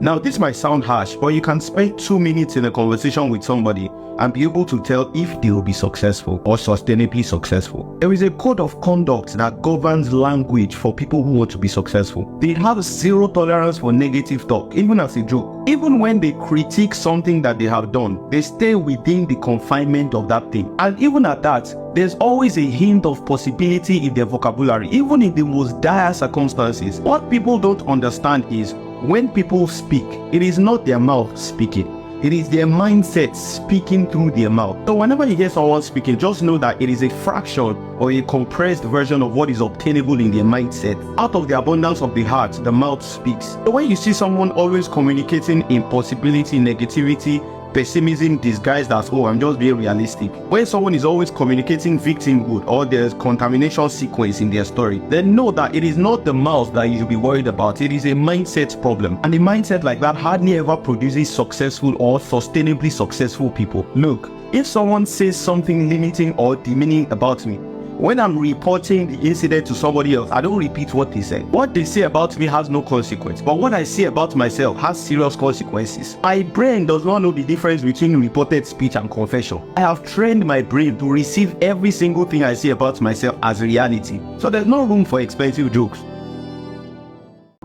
Now, this might sound harsh, but you can spend 2 minutes in a conversation with somebody and be able to tell if they will be successful or sustainably successful. There is a code of conduct that governs language for people who want to be successful. They have zero tolerance for negative talk, even as a joke. Even when they critique something that they have done, they stay within the confinement of that thing. And even at that, there's always a hint of possibility in their vocabulary, even in the most dire circumstances. What people don't understand is, when people speak, it is not their mouth speaking. It is their mindset speaking through their mouth. So whenever you hear someone speaking, just know that it is a fraction or a compressed version of what is obtainable in their mindset. Out of the abundance of the heart, the mouth speaks. So when you see someone always communicating impossibility, negativity, pessimism disguised as, oh, I'm just being realistic. When someone is always communicating victimhood or there's contamination sequence in their story, then know that it is not the mouth that you should be worried about. It is a mindset problem. And a mindset like that hardly ever produces successful or sustainably successful people. Look, if someone says something limiting or demeaning about me, when I'm reporting the incident to somebody else, I don't repeat what they said. What they say about me has no consequence, but what I say about myself has serious consequences. My brain does not know the difference between reported speech and confession. I have trained my brain to receive every single thing I say about myself as reality. So there's no room for expensive jokes.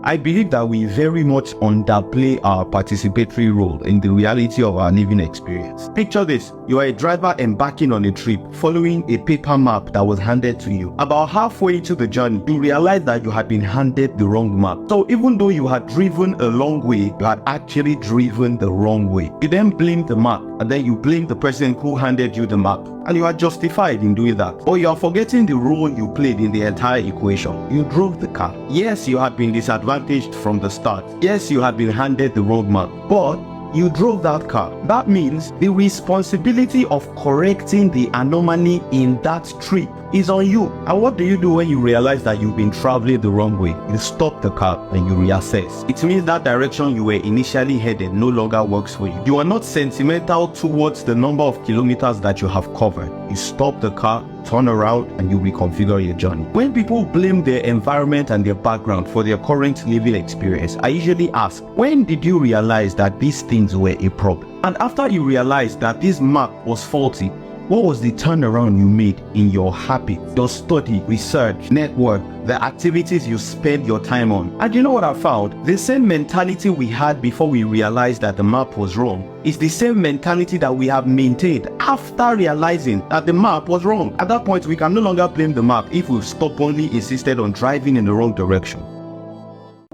I believe that we very much underplay our participatory role in the reality of our living experience. Picture this: you are a driver embarking on a trip, following a paper map that was handed to you. About halfway into the journey, you realize that you had been handed the wrong map. So even though you had driven a long way, you had actually driven the wrong way. You then blame the map, and then you blame the person who handed you the map. And you are justified in doing that. Or you are forgetting the role you played in the entire equation. You drove the car. Yes, you had been disadvantaged from the start. Yes, you had been handed the wrong map. But you drove that car. That means the responsibility of correcting the anomaly in that trip is on you. And what do you do when you realize that you've been traveling the wrong way? You stop the car and you reassess. It means that direction you were initially headed no longer works for you. You are not sentimental towards the number of kilometers that you have covered. You stop the car, turn around, and you reconfigure your journey. When people blame their environment and their background for their current living experience, I usually ask, when did you realize that these things were a problem? And after you realized that this map was faulty, what was the turnaround you made in your habits, your study, research, network, the activities you spend your time on? And you know what I found? The same mentality we had before we realized that the map was wrong is the same mentality that we have maintained after realizing that the map was wrong. At that point, we can no longer blame the map if we've stubbornly insisted on driving in the wrong direction.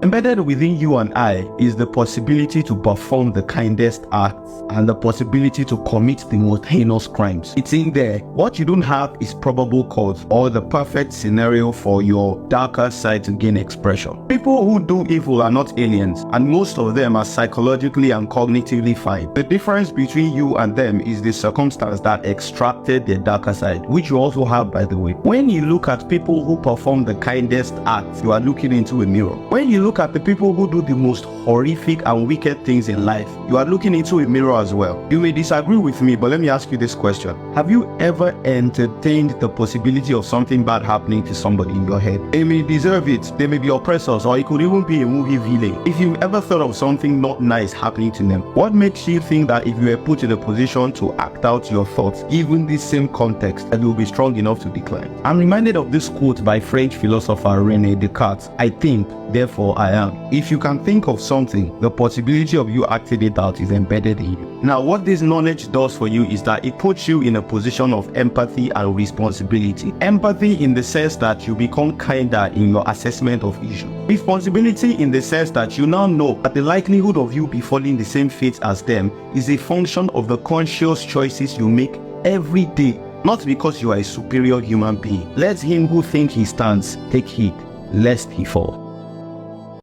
Embedded within you and I is the possibility to perform the kindest acts and the possibility to commit the most heinous crimes. It's in there. What you don't have is probable cause or the perfect scenario for your darker side to gain expression. People who do evil are not aliens, and most of them are psychologically and cognitively fine. The difference between you and them is the circumstance that extracted their darker side, which you also have, by the way. When you look at people who perform the kindest acts, you are looking into a mirror. When you look at the people who do the most horrific and wicked things in life, you are looking into a mirror as well. You may disagree with me, but let me ask you this question. Have you ever entertained the possibility of something bad happening to somebody in your head? They may deserve it, they may be oppressors, or it could even be a movie villain. If you've ever thought of something not nice happening to them, what makes you think that if you were put in a position to act out your thoughts, given this same context, that you will be strong enough to decline? I'm reminded of this quote by French philosopher René Descartes: I think, therefore I am. If you can think of something, the possibility of you acting it out is embedded in you. Now, what this knowledge does for you is that it puts you in a position of empathy and responsibility. Empathy in the sense that you become kinder in your assessment of issues. Responsibility in the sense that you now know that the likelihood of you befalling the same fate as them is a function of the conscious choices you make every day, not because you are a superior human being. Let him who thinks he stands take heed, lest he fall.